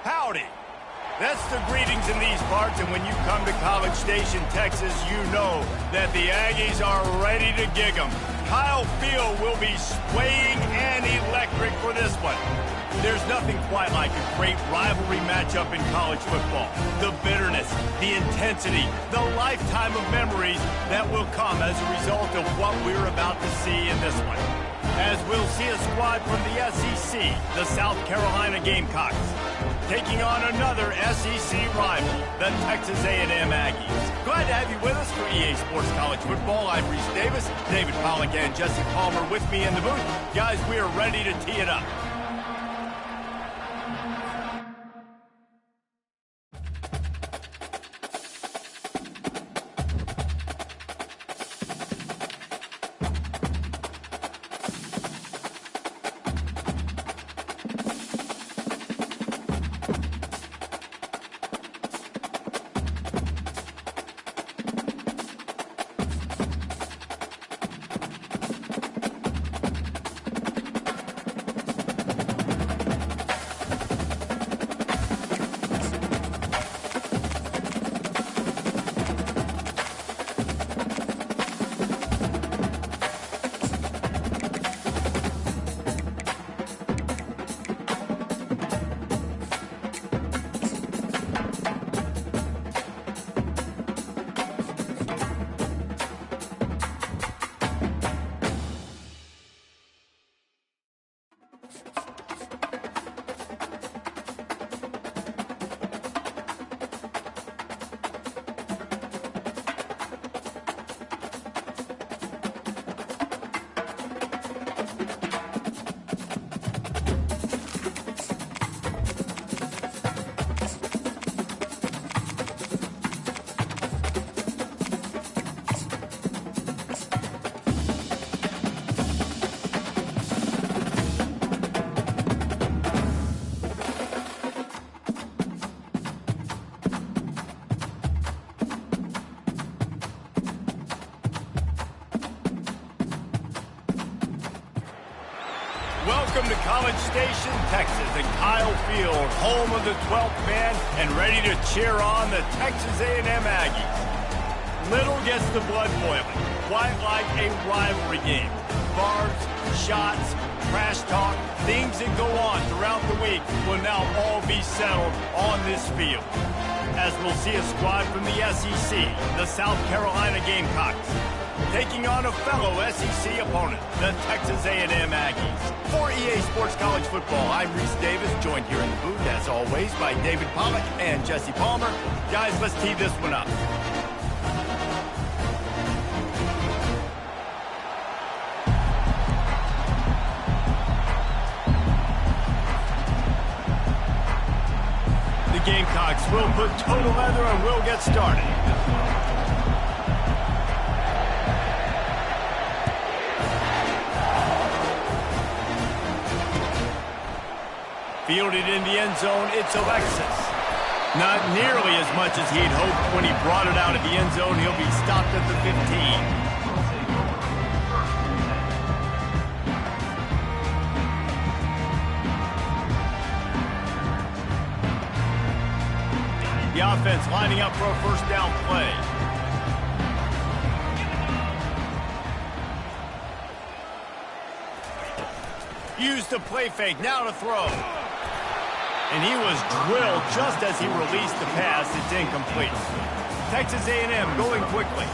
Howdy. That's the greetings in these parts, and when you come to College Station, Texas, you know that the Aggies are ready to gig 'em. Kyle Field will be swaying and electric for this one. There's nothing quite like a great rivalry matchup in college football. The bitterness, the intensity, the lifetime of memories that will come as a result of what we're about to see in this one. As we'll see a squad from the SEC, the South Carolina Gamecocks, taking on another SEC rival, the Texas A&M Aggies. Glad to have you with us for EA Sports College Football. I'm Reese Davis, David Pollack and Jesse Palmer with me in the booth. Guys, we are ready to tee it up. Welcome to College Station, Texas, and Kyle Field, home of the 12th man, and ready to cheer on the Texas A&M Aggies. Little gets the blood boiling, quite like a rivalry game. Barbs, shots, trash talk, things that go on throughout the week will now all be settled on this field. As we'll see a squad from the SEC, the South Carolina Gamecocks, taking on a fellow SEC opponent, the Texas A&M Aggies. For EA Sports College Football, I'm Reese Davis, joined here in the booth, as always, by David Pollack and Jesse Palmer. Guys, let's tee this one up. The Gamecocks will put total leather and we'll get started. Fielded in the end zone, it's Alexis. Not nearly as much as he'd hoped when he brought it out of the end zone. He'll be stopped at the 15. The offense lining up for a first down play. Used the play fake, now to throw. And he was drilled just as he released the pass. It's incomplete. Texas A&M going quickly.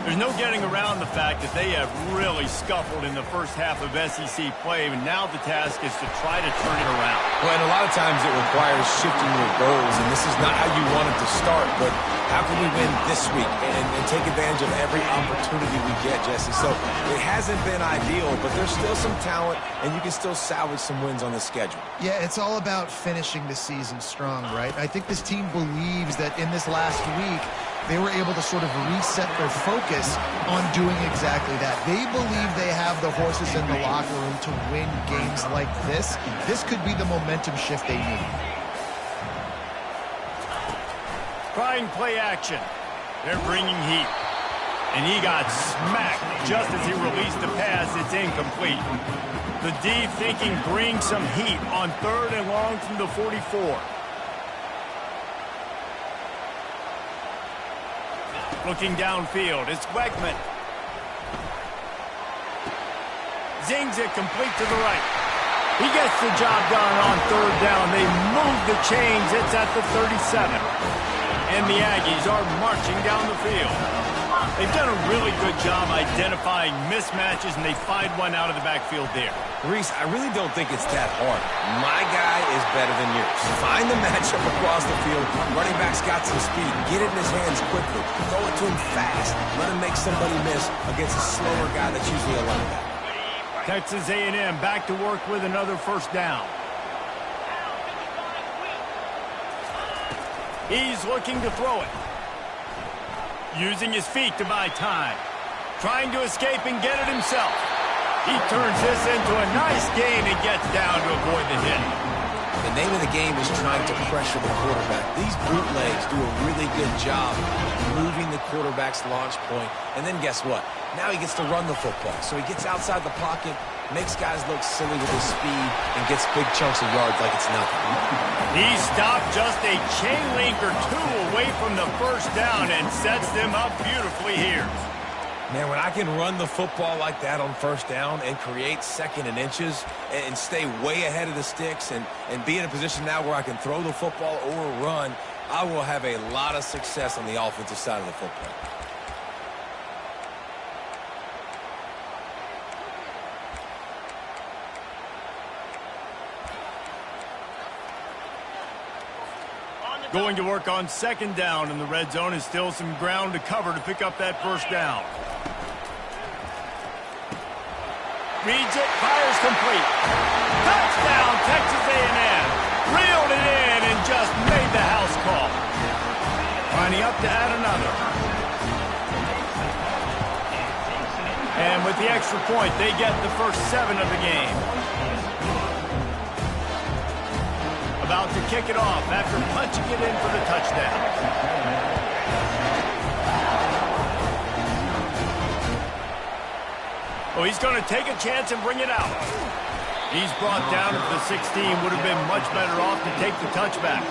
There's no getting around the fact that they have really scuffled in the first half of SEC play, and now the task is to try to turn it around. Well, and a lot of times it requires shifting your goals, and this is not how you want it to start, but how can we win this week and take advantage of every opportunity we get, Jesse? So it hasn't been ideal, but there's still some talent, and you can still salvage some wins on the schedule. Yeah, it's all about finishing the season strong, right? I think this team believes that in this last week, they were able to sort of reset their focus on doing exactly that. They believe they have the horses in the locker room to win games like this. This could be the momentum shift they need. Trying play action. They're bringing heat. And he got smacked just as he released the pass. It's incomplete. The D thinking bring some heat on 3rd and long from the 44. Looking downfield, it's Wegman. Zings it complete to the right. He gets the job done on third down. They move the chains. It's at the 37. And the Aggies are marching down the field. They've done a really good job identifying mismatches, and they find one out of the backfield there. Reese, I really don't think it's that hard. My guy is better than yours. Find the matchup across the field. Running back's got some speed. Get it in his hands quickly. Throw it to him fast. Let him make somebody miss against a slower guy that's usually a linebacker. Texas A&M back to work with another first down. He's looking to throw it. Using his feet to buy time. Trying to escape and get it himself. He turns this into a nice gain and gets down to avoid the hit. The name of the game is trying to pressure the quarterback. These bootlegs do a really good job moving the quarterback's launch point. And then guess what? Now he gets to run the football. So he gets outside the pocket, makes guys look silly with his speed, and gets big chunks of yards like it's nothing. He stopped just a chain link or two away from the first down and sets them up beautifully here. Man, when I can run the football like that on first down and create second and inches and stay way ahead of the sticks and be in a position now where I can throw the football or run, I will have a lot of success on the offensive side of the football. Going to work on second down, and the red zone is still some ground to cover to pick up that first down. Reads it, fires complete. Touchdown, Texas A&M. Reeled it in and just made the house call. Lining up to add another. And with the extra point, they get the first 7 of the game. About to kick it off after punching it in for the touchdown. Oh, he's going to take a chance and bring it out. He's brought down at the 16. Would have been much better off to take the touchback.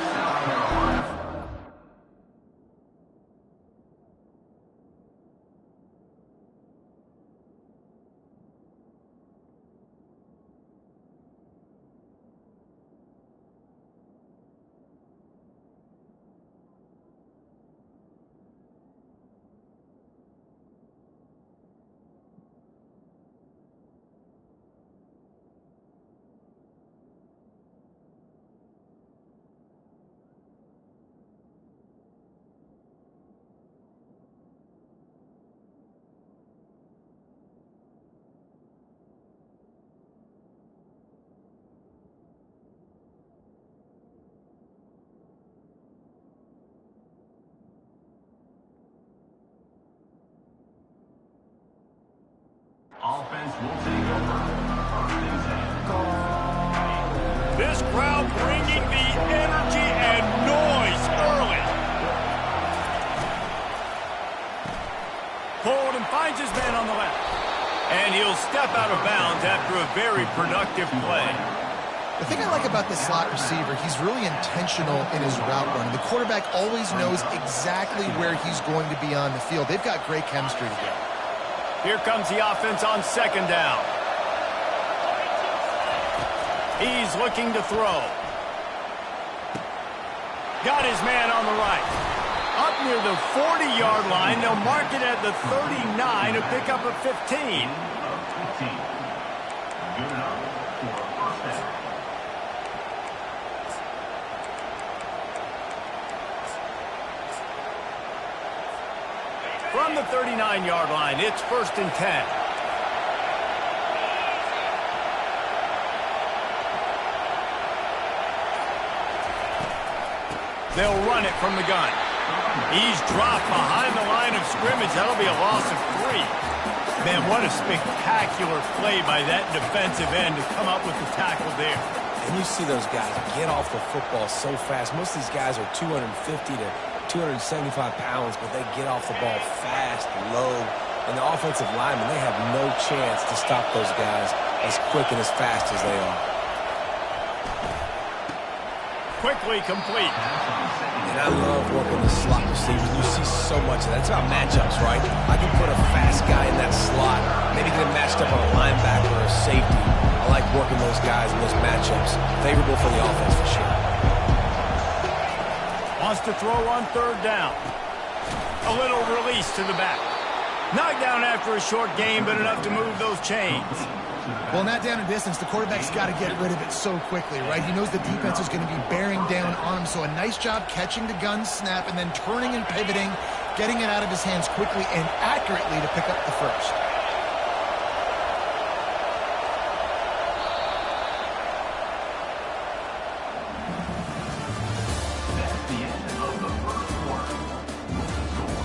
Offense will take over. This crowd bringing the energy and noise early. Hold and finds his man on the left. And he'll step out of bounds after a very productive play. The thing I like about this slot receiver, he's really intentional in his route running. The quarterback always knows exactly where he's going to be on the field. They've got great chemistry together. Here comes the offense on second down. He's looking to throw. Got his man on the right. Up near the 40-yard line. They'll mark it at the 39 to pick up a 15. Good enough for a first down. From the 39-yard line, it's 1st and 10. They'll run it from the gun. He's dropped behind the line of scrimmage. That'll be a loss of 3. Man, what a spectacular play by that defensive end to come up with the tackle there. And you see those guys get off the football so fast. Most of these guys are 250 to 275 pounds, but they get off the ball fast, low. And the offensive linemen, they have no chance to stop those guys as quick and as fast as they are. quickly complete. And I love working the slot receivers. You see so much of that. It's about matchups, right? I can put a fast guy in that slot, maybe get him matched up on a linebacker or a safety. I like working those guys in those matchups. Favorable for the offense for sure. Wants to throw on third down. A little release to the back. Knocked down after a short game, but enough to move those chains. Well, in that down and distance, the quarterback's got to get rid of it so quickly, right? He knows the defense is going to be bearing down on him, so a nice job catching the gun snap and then turning and pivoting, getting it out of his hands quickly and accurately to pick up the first. That's the end of the first quarter. Score: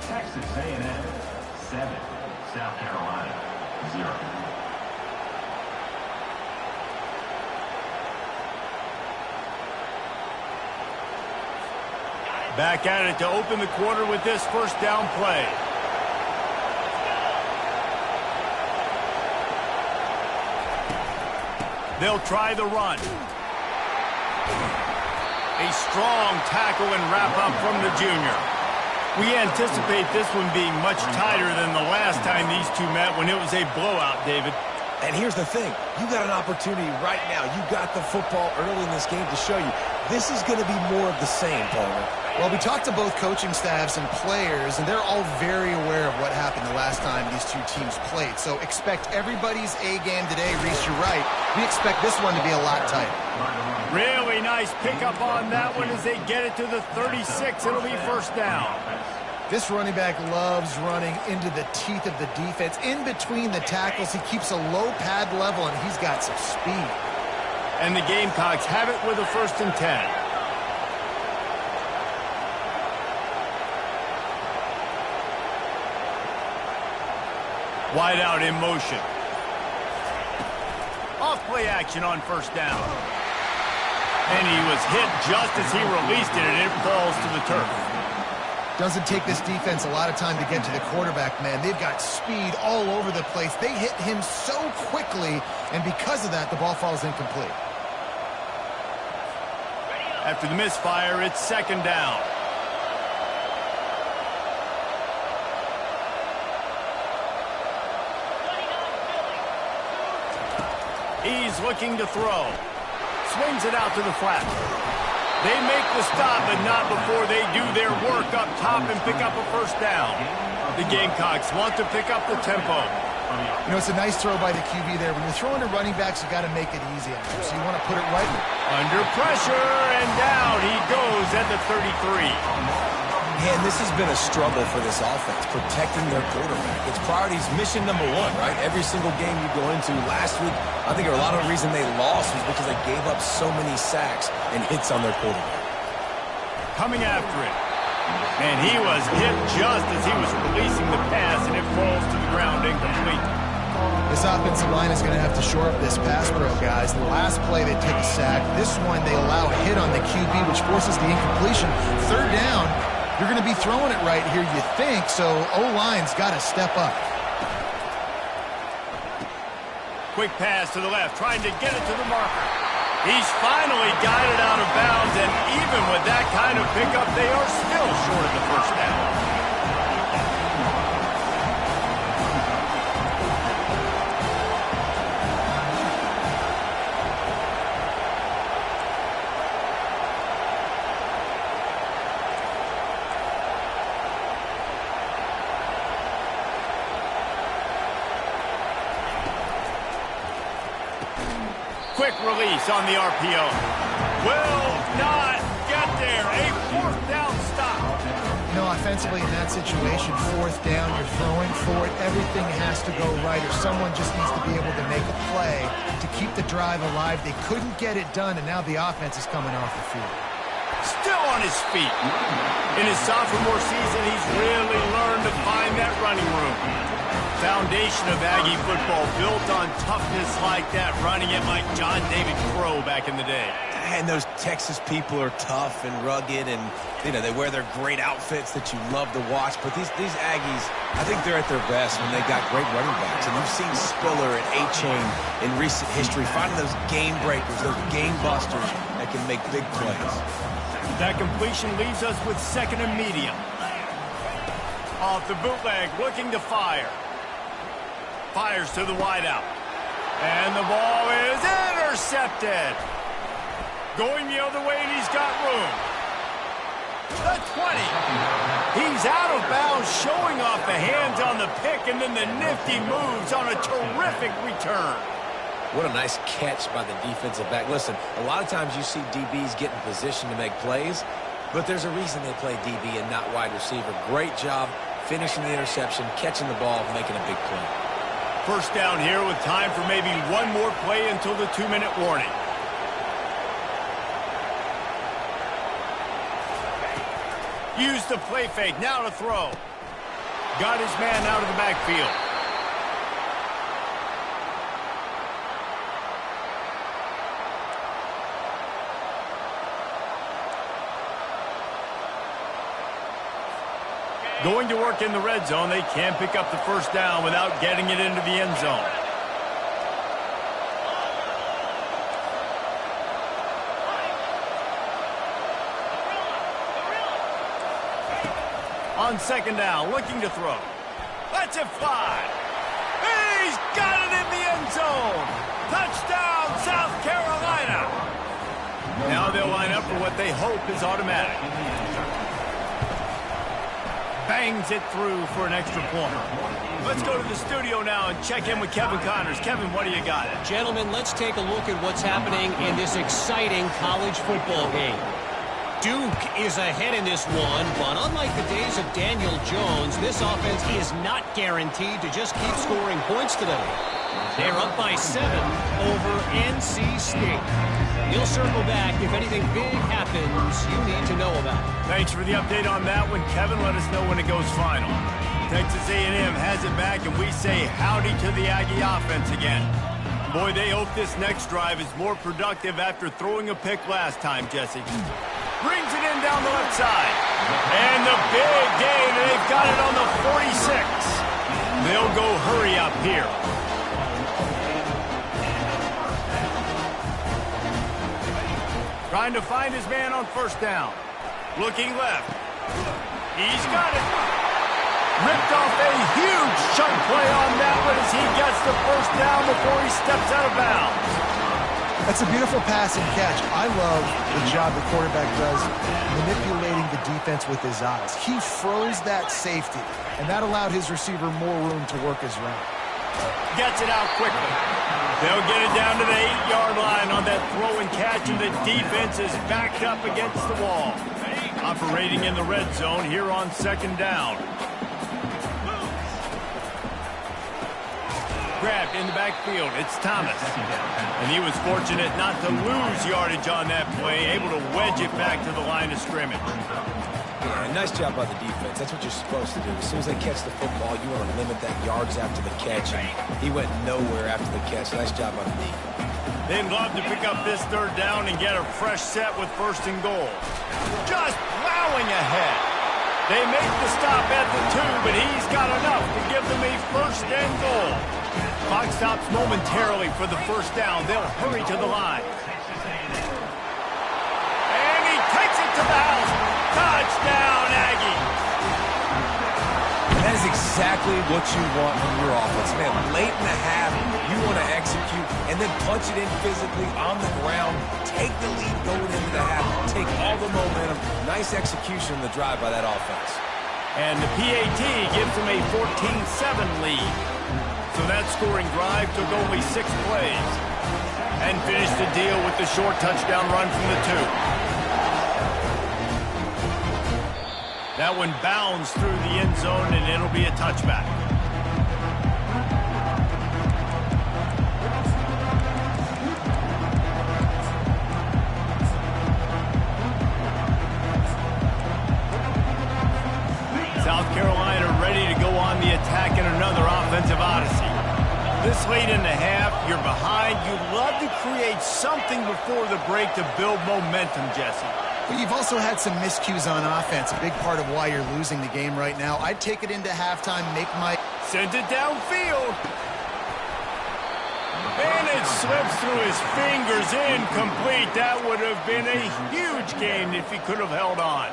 Texas A&M 7, South Carolina 0. Back at it to open the quarter with this first down play. They'll try the run. A strong tackle and wrap up from the junior. We anticipate this one being much tighter than the last time these two met when it was a blowout, David. And here's the thing. You got an opportunity right now. You got the football early in this game to show you. This is going to be more of the same, Palmer. Well, we talked to both coaching staffs and players, and they're all very aware of what happened the last time these two teams played. So expect everybody's A game today. Reese, you're right. We expect this one to be a lot tighter. Really nice pickup on that one as they get it to the 36. It'll be first down. This running back loves running into the teeth of the defense. In between the tackles, he keeps a low pad level, and he's got some speed. And the Gamecocks have it with a 1st and 10. Wide out in motion. Off play action on first down. And he was hit just as he released it, and it falls to the turf. Doesn't take this defense a lot of time to get to the quarterback, man. They've got speed all over the place. They hit him so quickly, and because of that, the ball falls incomplete. After the misfire, it's second down. He's looking to throw. Swings it out to the flat. They make the stop, but not before they do their work up top and pick up a first down. The Gamecocks want to pick up the tempo. You know, it's a nice throw by the QB there. When you're throwing to running backs, you got to make it easy on them. So you want to put it right under pressure, and down he goes at the 33. Man, this has been a struggle for this offense, protecting their quarterback. It's priorities, mission number one, right? Every single game you go into. Last week, I think a lot of the reason they lost was because they gave up so many sacks and hits on their quarterback. Coming after it. And he was hit just as he was releasing the pass, and it falls to the ground incomplete. This offensive line is going to have to shore up this pass pro, guys. The last play, they take a sack. This one, they allow a hit on the QB, which forces the incompletion. Third down. You're going to be throwing it right here, you think, so O-line's got to step up. Quick pass to the left, trying to get it to the marker. He's finally got it out of bounds, and even with that kind of pickup, they are still short of the first down. Quick release on the RPO. Will not get there. A fourth down stop. You know, offensively in that situation, fourth down, you're throwing for it. Everything has to go right, or someone just needs to be able to make a play to keep the drive alive. They couldn't get it done, and now the offense is coming off the field. Still on his feet. In his sophomore season, he's really learned to find that running room. Foundation of Aggie football built on toughness like that, running it like John David Crow back in the day. And those Texas people are tough and rugged, and you know they wear their great outfits that you love to watch. But these Aggies, I think they're at their best when they got great running backs. And you've seen Spiller and A-Chain in recent history finding those game breakers, those game busters that can make big plays. That completion leaves us with second and medium. Off the bootleg, looking to fire. Fires to the wideout. And the ball is intercepted. Going the other way, and he's got room. The 20. He's out of bounds, showing off the hands on the pick, and then the nifty moves on a terrific return. What a nice catch by the defensive back. Listen, a lot of times you see DBs get in position to make plays, but there's a reason they play DB and not wide receiver. Great job finishing the interception, catching the ball, making a big play. First down here with time for maybe one more play until the 2-minute warning. Use the play fake, now to throw. Got his man out of the backfield. Going to work in the red zone. They can't pick up the first down without getting it into the end zone. On second down, looking to throw. Lets it fly. He's got it in the end zone. Touchdown, South Carolina. Now they'll line up for what they hope is automatic. Bangs it through for an extra point. Let's go to the studio now and check in with Kevin Connors. Kevin, what do you got? Gentlemen, let's take a look at what's happening in this exciting college football game. Duke is ahead in this one, but unlike the days of Daniel Jones, this offense is not guaranteed to just keep scoring points today. They're up by 7 over NC State. We'll circle back if anything big happens you need to know about. Thanks for the update on that one, Kevin. Let us know when it goes final. Texas A&M has it back, and we say howdy to the Aggie offense again. Boy, they hope this next drive is more productive after throwing a pick last time, Jesse. Brings it in down the left side. And the big gain, and they've got it on the 46. They'll go hurry up here. Trying to find his man on first down. Looking left. He's got it. Ripped off a huge chunk play on that one as he gets the first down before he steps out of bounds. That's a beautiful pass and catch. I love the job the quarterback does manipulating the defense with his eyes. He froze that safety, and that allowed his receiver more room to work his route. Gets it out quickly. They'll get it down to the 8-yard line on that throw and catch, and the defense is backed up against the wall. Operating in the red zone here on second down. Grabbed in the backfield. It's Thomas. And he was fortunate not to lose yardage on that play, able to wedge it back to the line of scrimmage. Yeah, nice job by the defense. That's what you're supposed to do. As soon as they catch the football, you want to limit that yards after the catch. And he went nowhere after the catch. Nice job by the defense. They'd love to pick up this third down and get a fresh set with first and goal. Just plowing ahead. They make the stop at the 2, but he's got enough to give them a first and goal. Clock stops momentarily for the first down. They'll hurry to the line. And he takes it to the house. Touchdown, Aggie. That is exactly what you want from your offense. Man, late in the half, you want to execute and then punch it in physically on the ground. Take the lead going into the half. Take all the momentum. Nice execution in the drive by that offense. And the PAT gives them a 14-7 lead. So that scoring drive took only 6 plays. And finished the deal with the short touchdown run from the 2. That one bounds through the end zone, and it'll be a touchback. South Carolina ready to go on the attack in another offensive odyssey. This late in the half, you're behind. You'd love to create something before the break to build momentum, Jesse. But you've also had some miscues on offense, a big part of why you're losing the game right now. I'd take it into halftime, make my... Send it downfield. And it slips through his fingers, incomplete. That would have been a huge gain if he could have held on.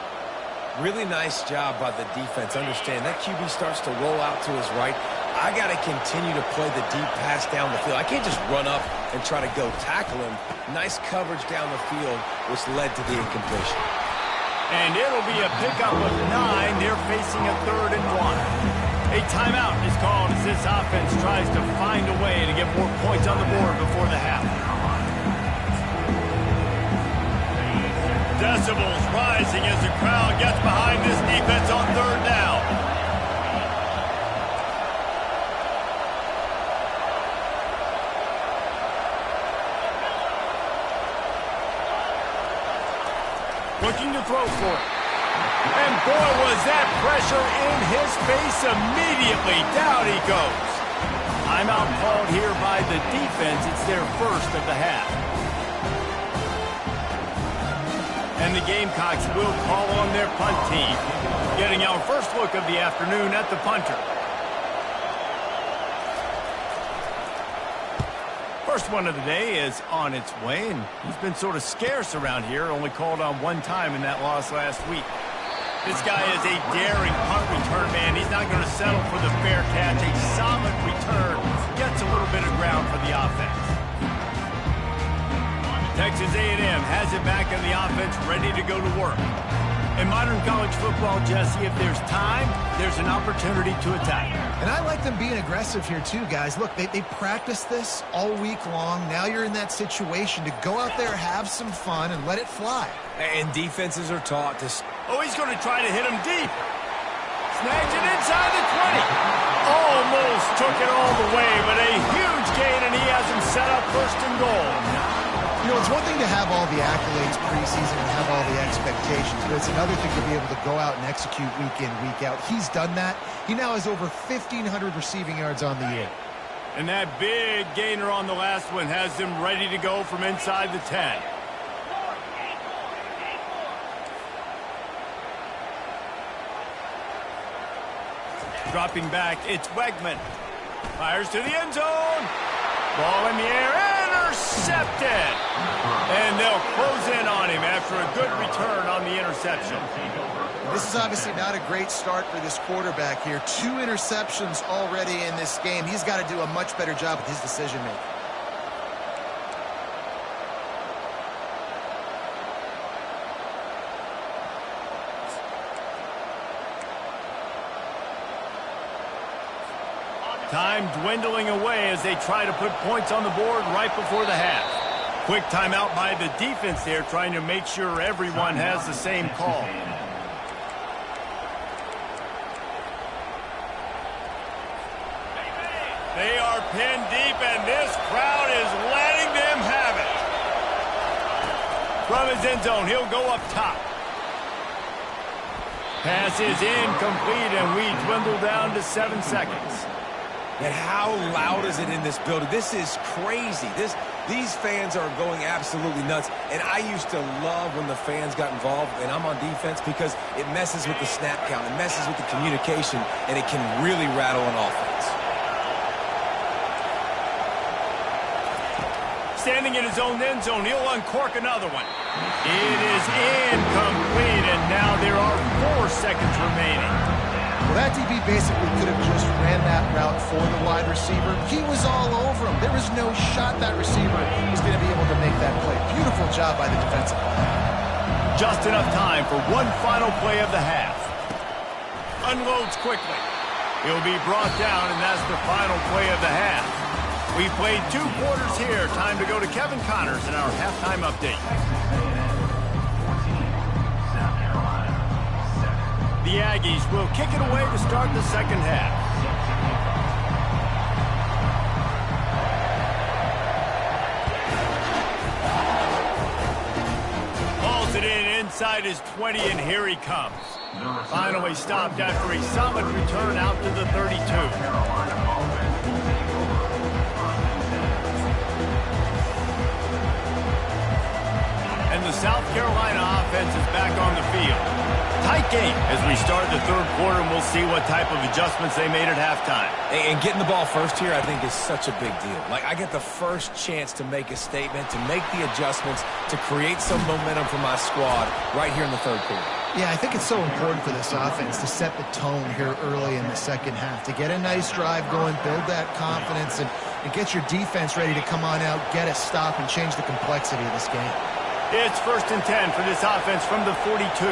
Really nice job by the defense. Understand, that QB starts to roll out to his right. I got to continue to play the deep pass down the field. I can't just run up and try to go tackle him. Nice coverage down the field, which led to the incompletion. And it'll be a pickup of 9. They're facing a 3rd and 1. A timeout is called as this offense tries to find a way to get more points on the board before the half. Decibels rising as the crowd gets behind this defense on 3rd down. Looking to throw for it. And boy, was that pressure in his face immediately. Down he goes. Timeout called here by the defense. It's their first of the half. And the Gamecocks will call on their punt team. Getting our first look of the afternoon at the punter. First one of the day is on its way, and he's been sort of scarce around here, only called on 1 time in that loss last week. This guy is a daring punt return man. He's not going to settle for the fair catch. A solid return gets a little bit of ground for the offense. Texas A&M has it back in the offense, ready to go to work. In modern college football, Jesse, if there's time, there's an opportunity to attack. And I like them being aggressive here too, guys. Look, they practice this all week long. Now you're in that situation to go out there, have some fun, and let it fly. And defenses are taught to... Oh, he's going to try to hit him deep. Snags it inside the 20. Almost took it all the way, but a huge gain, and he has him set up 1st and goal. You know, it's one thing to have all the accolades preseason and have all the expectations, but it's another thing to be able to go out and execute week in, week out. He's done that. He now has over 1,500 receiving yards on the year. And that big gainer on the last one has him ready to go from inside the 10. Dropping back, it's Wegman. Fires to the end zone. Ball in the air, intercepted. And they'll close in on him after a good return on the interception. This is obviously not a great start for this quarterback here. 2 interceptions already in this game. He's got to do a much better job with his decision-making. Time dwindling away as they try to put points on the board right before the half. Quick timeout by the defense there, trying to make sure everyone has the same call. They are pinned deep, and this crowd is letting them have it. From his end zone, he'll go up top. Pass is incomplete, and we dwindle down to 7 seconds. And how loud is it in this building? This is crazy. These fans are going absolutely nuts. And I used to love when the fans got involved, and I'm on defense, because it messes with the snap count. It messes with the communication, and it can really rattle an offense. Standing in his own end zone, he'll uncork another one. It is incomplete, and now there are 4 seconds remaining. Well, that DB basically could have just ran that route for the wide receiver. He was all over him. There was no shot that receiver was going to be able to make that play. Beautiful job by the defensive line. Just enough time for one final play of the half. Unloads quickly. He'll be brought down, and that's the final play of the half. We played 2 quarters here. Time to go to Kevin Connors in our halftime update. The Aggies will kick it away to start the second half. Hauls it in inside his 20, and here he comes. Finally stopped after a solid return out to the 32. And and the South Carolina offense is back on the field. Tight game as we start the third quarter, and we'll see what type of adjustments they made at halftime. And getting the ball first here, I think, is such a big deal. Like, I get the first chance to make a statement, to make the adjustments, to create some momentum for my squad right here in the third quarter. Yeah, I think it's so important for this offense to set the tone here early in the second half, to get a nice drive going, build that confidence, and get your defense ready to come on out, get a stop, and change the complexity of this game. It's 1st and 10 for this offense from the 42.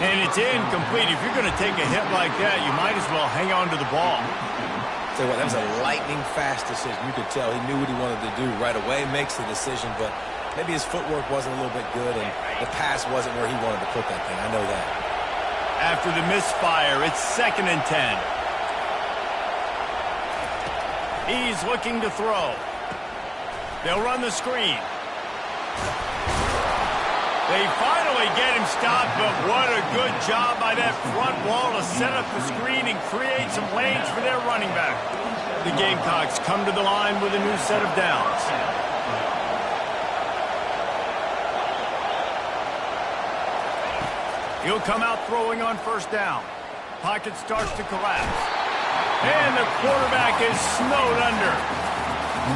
And it's incomplete. If you're going to take a hit like that, you might as well hang on to the ball. Tell you what, that was a lightning-fast decision. You could tell he knew what he wanted to do right away, makes the decision, but maybe his footwork wasn't a little bit good, and the pass wasn't where he wanted to put that thing. I know that. After the misfire, it's 2nd and 10. He's looking to throw. They'll run the screen. They finally get him stopped, but what a good job by that front wall to set up the screen and create some lanes for their running back. The Gamecocks come to the line with a new set of downs. He'll come out throwing on 1st down. Pocket starts to collapse. And the quarterback is snowed under.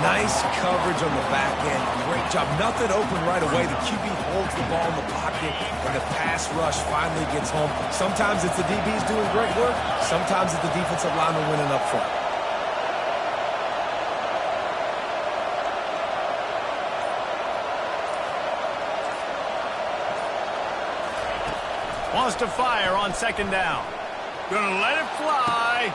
Nice coverage on the back end. Great job. Nothing open right away. The QB holds the ball in the pocket, and the pass rush finally gets home. Sometimes it's the DBs doing great work. Sometimes it's the defensive lineman winning up front. Wants to fire on 2nd down. Gonna let it fly.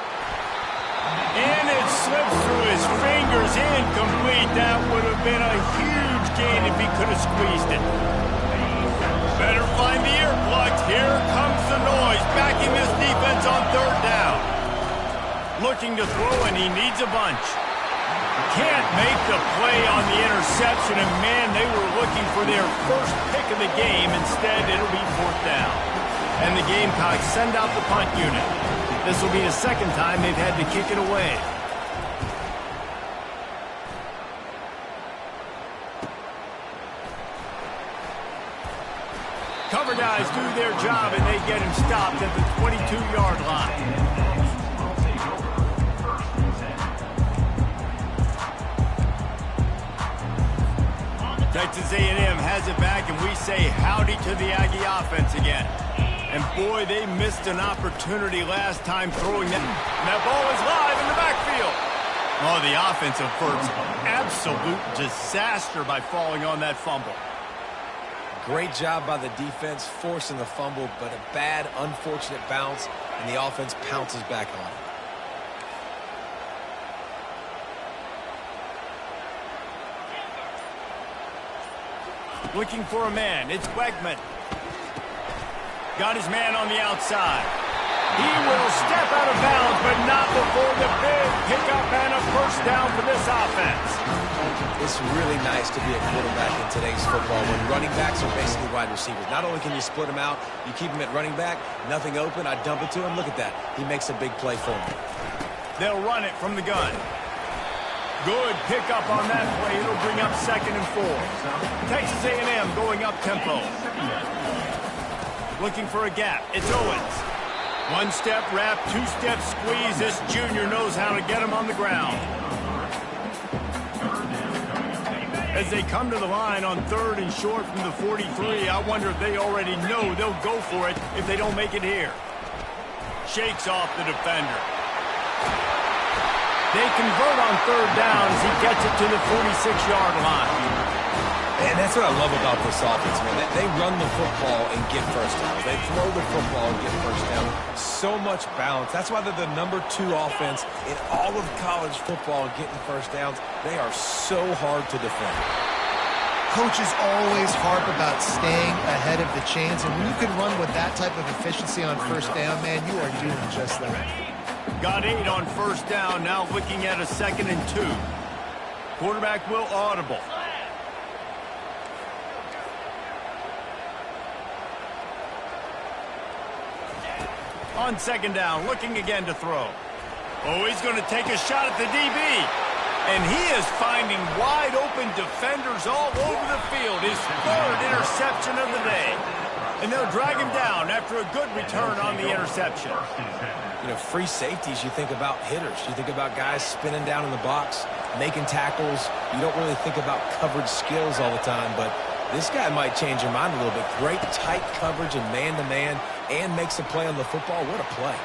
And it slips through his fingers. Incomplete. That would have been a huge gain if he could have squeezed it. Better find the earplugs. Here comes the noise. Backing this defense on 3rd down. Looking to throw, and he needs a bunch. Can't make the play on the interception, and man, they were looking for their first pick of the game. Instead, it'll be 4th down. And the Gamecocks send out the punt unit. This will be the 2nd time they've had to kick it away. Cover guys do their job, and they get him stopped at the 22-yard line. Texas A&M has it back, and we say howdy to the Aggie offense again. And boy, they missed an opportunity last time throwing that. And that ball is live in the backfield. Oh, the offense averts absolute disaster by falling on that fumble. Great job by the defense forcing the fumble, but a bad, unfortunate bounce, and the offense pounces back on it. Looking for a man. It's Wegman. Got his man on the outside. He will step out of bounds, but not before the big pickup and a 1st down for this offense. It's really nice to be a quarterback in today's football when running backs are basically wide receivers. Not only can you split them out, you keep them at running back, nothing open, I dump it to him. Look at that. He makes a big play for me. They'll run it from the gun. Good pickup on that play. It'll bring up 2nd and 4. Texas A&M going up tempo. Looking for a gap. It's Owens. 1-step wrap, 2-step squeeze. This junior knows how to get him on the ground. As they come to the line on 3rd and short from the 43, I wonder if they already know they'll go for it if they don't make it here. Shakes off the defender. They convert on 3rd down as he gets it to the 46-yard line. And that's what I love about this offense, man. They run the football and get 1st downs. They throw the football and get 1st down. So much balance. That's why they're the #2 offense in all of college football getting 1st downs. They are so hard to defend. Coaches always harp about staying ahead of the chains, and when you can run with that type of efficiency on 1st down, man, you are doing just that. Got 8 on 1st down, now looking at a 2nd and 2. Quarterback will audible. On 2nd down, looking again to throw. Oh, he's going to take a shot at the DB. And he is finding wide-open defenders all over the field. His third interception of the day. And they'll drag him down after a good return on the interception. You know, free safeties, you think about hitters. You think about guys spinning down in the box, making tackles. You don't really think about coverage skills all the time, but this guy might change your mind a little bit. Great tight coverage and man-to-man, and makes a play on the football. What a play.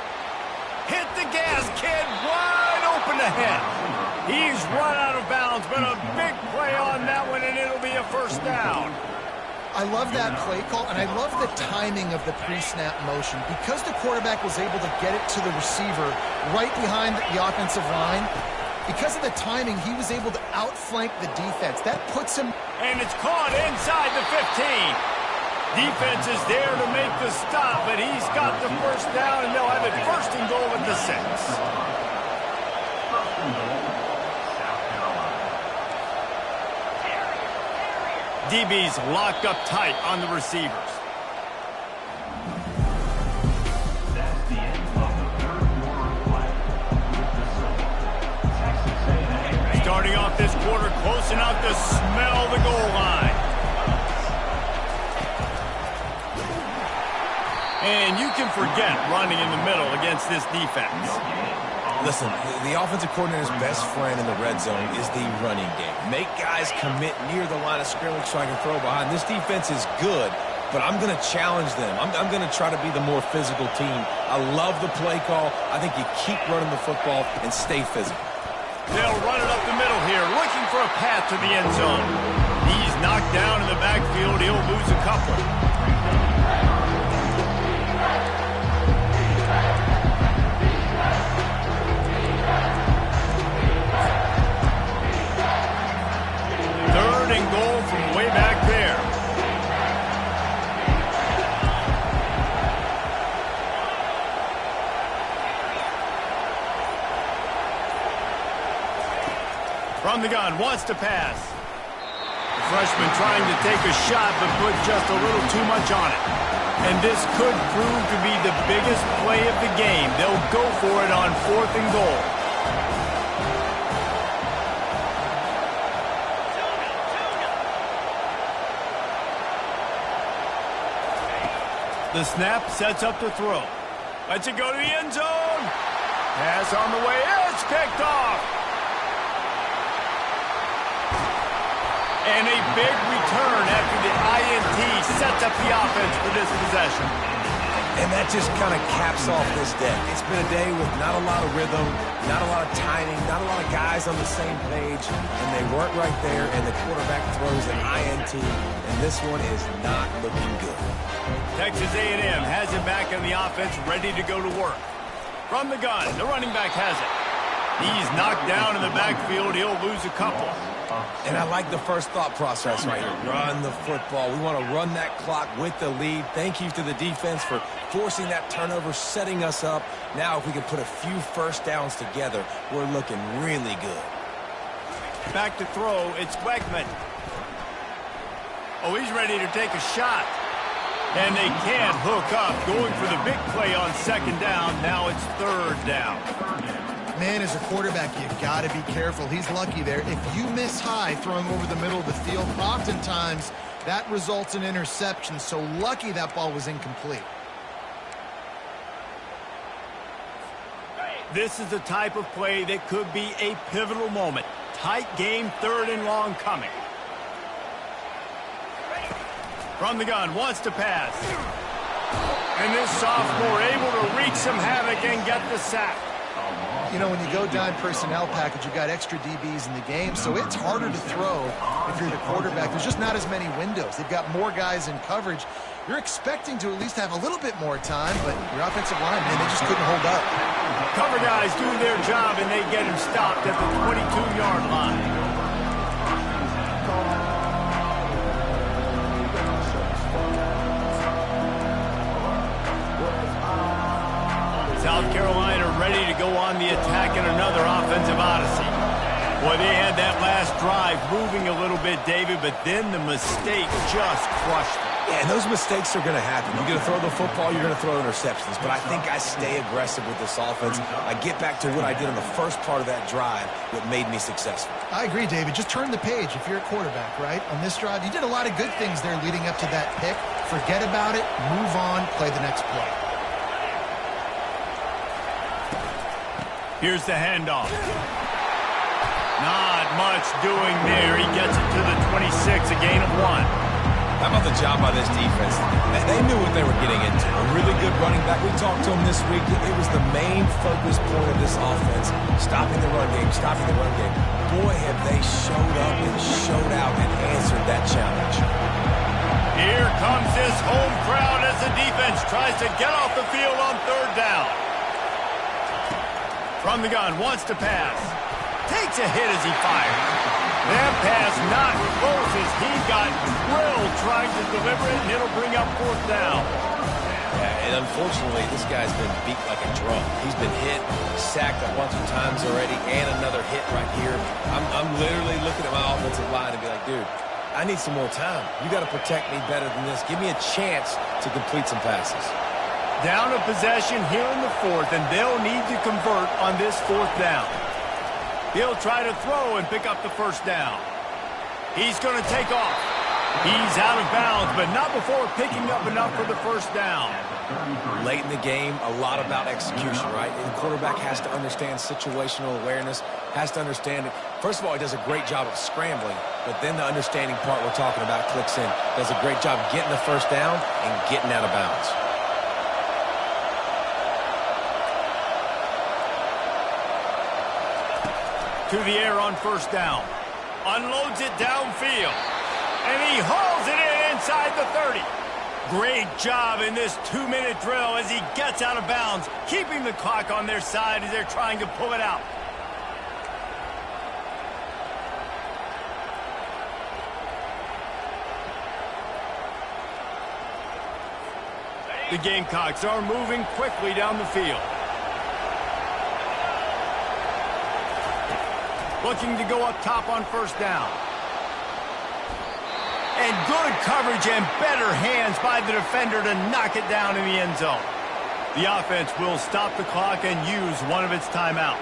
Hit the gas, kid. Wide open ahead. He's run out of bounds, but a big play on that one, and it'll be a first down. I love that play call, and I love the timing of the pre-snap motion. Because the quarterback was able to get it to the receiver right behind the offensive line, because of the timing, he was able to outflank the defense. That puts him... And it's caught inside the 15. Defense is there to make the stop, but he's got the first down, and they'll have it first and goal at the 6. DB's locked up tight on the receivers. That's the end of the third quarter play. Texas A&M. Starting off this quarter close enough to smell the goal line. And you can forget running in the middle against this defense. Listen, the offensive coordinator's best friend in the red zone is the running game. Make guys commit near the line of scrimmage so I can throw behind. This defense is good, but I'm going to challenge them. I'm going to try to be the more physical team. I love the play call. I think you keep running the football and stay physical. They'll run it up the middle here, looking for a path to the end zone. He's knocked down in the backfield. He'll lose a couple. Third and goal from way back there. From the gun, wants to pass. The freshman trying to take a shot, but put just a little too much on it. And this could prove to be the biggest play of the game. They'll go for it on 4th and goal. The snap sets up the throw. Lets it go to the end zone. Pass on the way. It's picked off. And a big return after the INT sets up the offense for this possession. And that just kind of caps off this day. It's been a day with not a lot of rhythm, not a lot of timing, not a lot of guys on the same page, and they weren't right there, and the quarterback throws an INT, and this one is not looking good. Texas A&M has it back on the offense, ready to go to work. From the gun, the running back has it. He's knocked down in the backfield. He'll lose a couple. And I like the first thought process right here. Run the football. We want to run that clock with the lead. Thank you to the defense for forcing that turnover, setting us up. Now if we can put a few first downs together, we're looking really good. Back to throw. It's Wegman. Oh, he's ready to take a shot. And they can't hook up. Going for the big play on 2nd down. Now it's 3rd down. Man, as a quarterback, you've got to be careful. He's lucky there. If you miss high throwing over the middle of the field, oftentimes that results in interception. So lucky that ball was incomplete. This is the type of play that could be a pivotal moment. Tight game, 3rd and long coming. From the gun, wants to pass. And this sophomore able to wreak some havoc and get the sack. You know, when you go dime personnel package, you've got extra DBs in the game, so it's harder to throw if you're the quarterback. There's just not as many windows. They've got more guys in coverage. You're expecting to at least have a little bit more time, but your offensive line, man, they just couldn't hold up. Cover guys do their job, and they get him stopped at the 22-yard line. South Carolina ready to go on the attack in another offensive odyssey. Boy, they had that last drive moving a little bit, David, but then the mistake just crushed them. Yeah, and those mistakes are going to happen. You're going to throw the football, you're going to throw interceptions. But I think I stay aggressive with this offense. I get back to what I did on the first part of that drive that made me successful. I agree, David. Just turn the page if you're a quarterback, right? On this drive, you did a lot of good things there leading up to that pick. Forget about it, move on, play the next play. Here's the handoff. Not much doing there. He gets it to the 26, a gain of 1. How about the job by this defense? They knew what they were getting into. A really good running back. We talked to him this week. It was the main focus point of this offense. Stopping the run game, stopping the run game. Boy, have they showed up and showed out and answered that challenge. Here comes this home crowd as the defense tries to get off the field on 3rd down. From the gun, wants to pass. Takes a hit as he fires. That pass not close as he got drilled trying to deliver it, and it'll bring up 4th down. Yeah, and unfortunately, this guy's been beat like a drum. He's been hit, sacked a bunch of times already, and another hit right here. I'm literally looking at my offensive line and be like, dude, I need some more time. You got to protect me better than this. Give me a chance to complete some passes. Down a possession here in the 4th, and they'll need to convert on this 4th down. He'll try to throw and pick up the 1st down. He's going to take off. He's out of bounds, but not before picking up enough for the 1st down. Late in the game, a lot about execution, right? And the quarterback has to understand situational awareness, has to understand it. First of all, he does a great job of scrambling, but then the understanding part we're talking about clicks in. Does a great job getting the 1st down and getting out of bounds. To the air on 1st down. Unloads it downfield. And he hauls it in inside the 30. Great job in this 2-minute drill as he gets out of bounds, keeping the clock on their side as they're trying to pull it out. The Gamecocks are moving quickly down the field. Looking to go up top on 1st down. And good coverage and better hands by the defender to knock it down in the end zone. The offense will stop the clock and use one of its timeouts.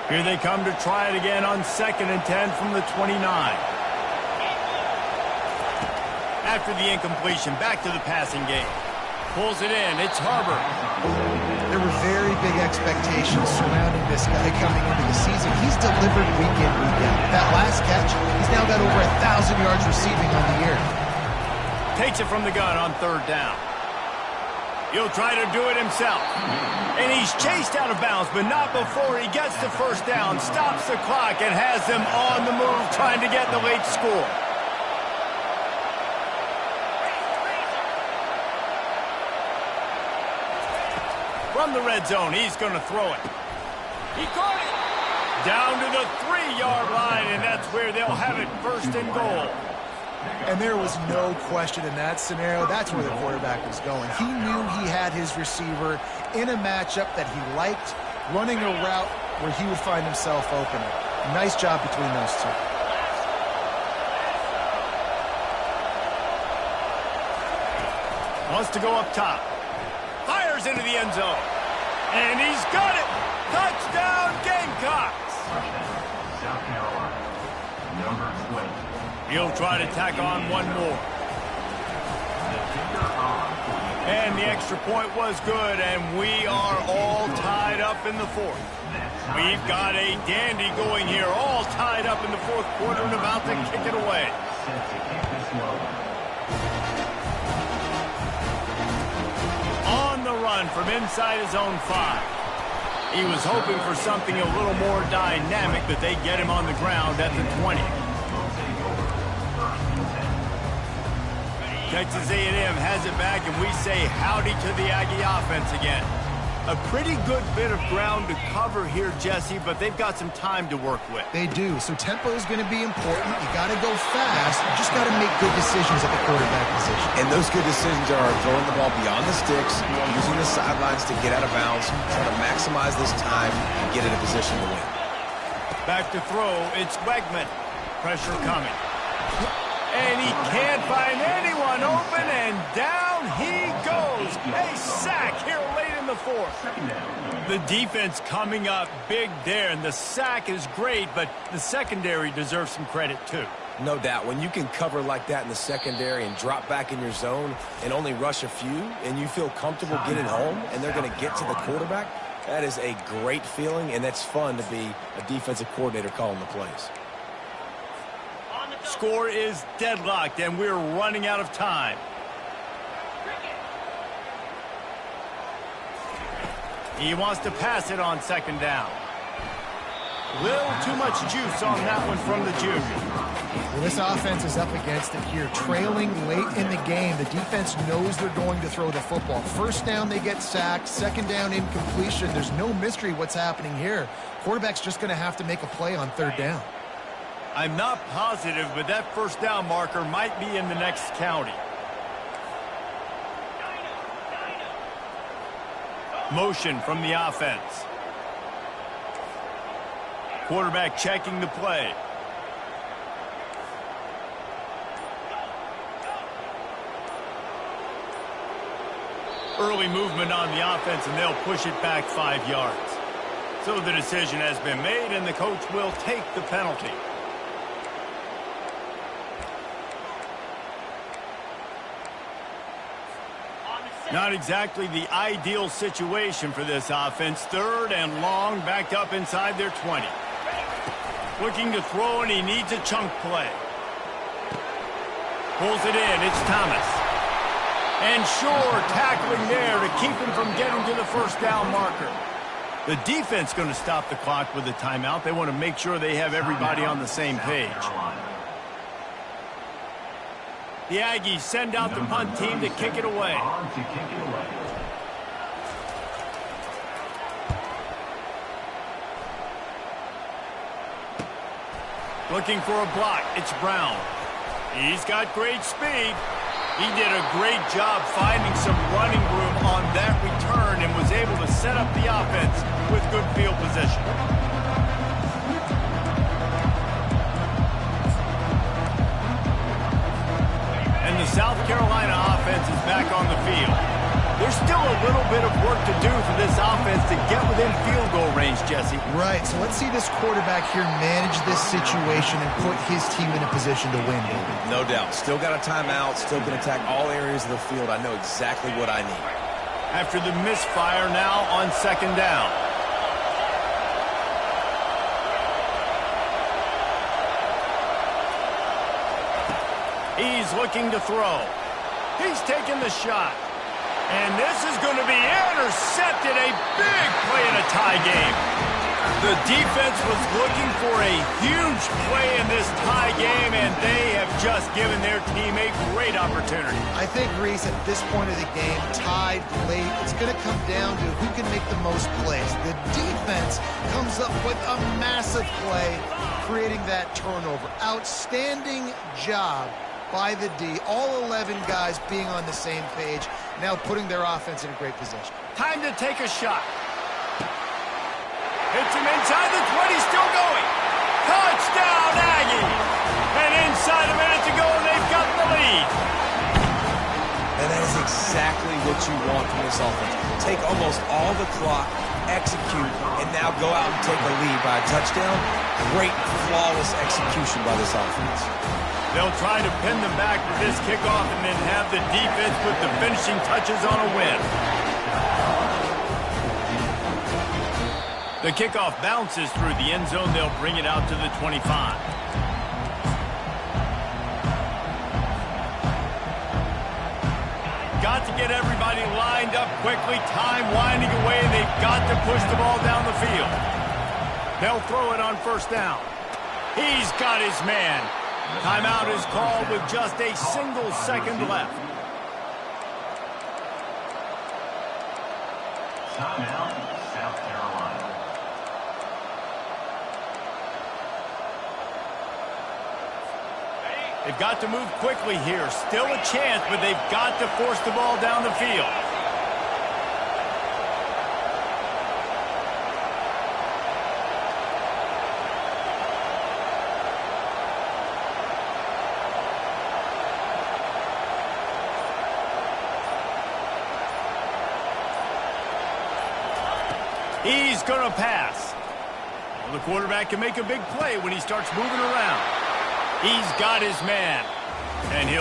Here they come to try it again on 2nd and 10 from the 29. After the incompletion, back to the passing game. Pulls it in. It's Harbor. There were very big expectations surrounding this guy coming into the season. He's delivered week in, week out. That last catch, he's now got over 1,000 yards receiving on the year. Takes it from the gun on 3rd down. He'll try to do it himself. And he's chased out of bounds, but not before he gets the 1st down, stops the clock, and has them on the move trying to get the late score. From the red zone, he's going to throw it. He caught it! Down to the 3-yard line, and that's where they'll have it 1st and goal. And there was no question in that scenario. That's where the quarterback was going. He knew he had his receiver in a matchup that he liked, running a route where he would find himself open. Nice job between those two. Wants to go up top. Fires into the end zone. And he's got it. Touchdown, Gamecocks. South Carolina, number 20. He'll try to tack on one more. And the extra point was good, and we are all tied up in the 4th. We've got a dandy going here, all tied up in the 4th quarter and about to kick it away. On the run from inside his own 5. He was hoping for something a little more dynamic, but they get him on the ground at the 20. Texas A&M has it back, and we say howdy to the Aggie offense again. A pretty good bit of ground to cover here, Jesse, but they've got some time to work with. They do. So tempo is going to be important. You got to go fast. You just got to make good decisions at the quarterback position. And those good decisions are throwing the ball beyond the sticks, using the sidelines to get out of bounds, trying to maximize this time and get in a position to win. Back to throw. It's Wegman. Pressure coming. And he can't find anyone open, and down he goes. A sack here late in the fourth. The defense coming up big there, and the sack is great, but the secondary deserves some credit too. No doubt. When you can cover like that in the secondary and drop back in your zone and only rush a few, and you feel comfortable getting home, and they're going to get to the quarterback, that is a great feeling, and that's fun to be a defensive coordinator calling the plays. Score is deadlocked, and we're running out of time. He wants to pass it on second down. Little too much juice on that one from the junior. Well, this offense is up against it here. Trailing late in the game, the defense knows they're going to throw the football. First down, they get sacked. Second down, incompletion. There's no mystery what's happening here. Quarterback's just going to have to make a play on third down. I'm not positive, but that first down marker might be in the next county. Motion from the offense. Quarterback checking the play. Early movement on the offense, and they'll push it back 5 yards. So the decision has been made, and the coach will take the penalty. Not exactly the ideal situation for this offense. Third and long, backed up inside their 20. Looking to throw, and he needs a chunk play. Pulls it in. It's Thomas. And Shore tackling there to keep him from getting to the first down marker. The defense going to stop the clock with a timeout. They want to make sure they have everybody on the same page. The Aggies send out the punt team to kick it away. Looking for a block. It's Brown. He's got great speed. He did a great job finding some running room on that return and was able to set up the offense with good field position. And the South Carolina offense is back on the field. There's still a little bit of work to do for this offense to get within field goal range, Jesse. Right, so let's see this quarterback here manage this situation and put his team in a position to win. No doubt. Still got a timeout, still can attack all areas of the field. I know exactly what I need. After the misfire now on second down. He's looking to throw. He's taking the shot. And this is going to be intercepted. A big play in a tie game. The defense was looking for a huge play in this tie game, and they have just given their team a great opportunity. I think, Reese, at this point of the game, tied late, it's going to come down to who can make the most plays. The defense comes up with a massive play, creating that turnover. Outstanding job by the D. All 11 guys being on the same page, now putting their offense in a great position. Time to take a shot. Hits him inside the 20, still going. Touchdown, Aggies! And inside a minute to go, they've got the lead. And that is exactly what you want from this offense. Take almost all the clock, execute, and now go out and take a lead by a touchdown. Great, flawless execution by this offense. They'll try to pin them back for this kickoff and then have the defense put the finishing touches on a win. The kickoff bounces through the end zone. They'll bring it out to the 25. Got to get everybody lined up quickly. Time winding away. They've got to push the ball down the field. They'll throw it on first down. He's got his man. Timeout is called with just a single second left. Timeout, South Carolina. They've got to move quickly here. Still a chance, but they've got to force the ball down the field. He's going to pass. Well, the quarterback can make a big play when he starts moving around. He's got his man. And he'll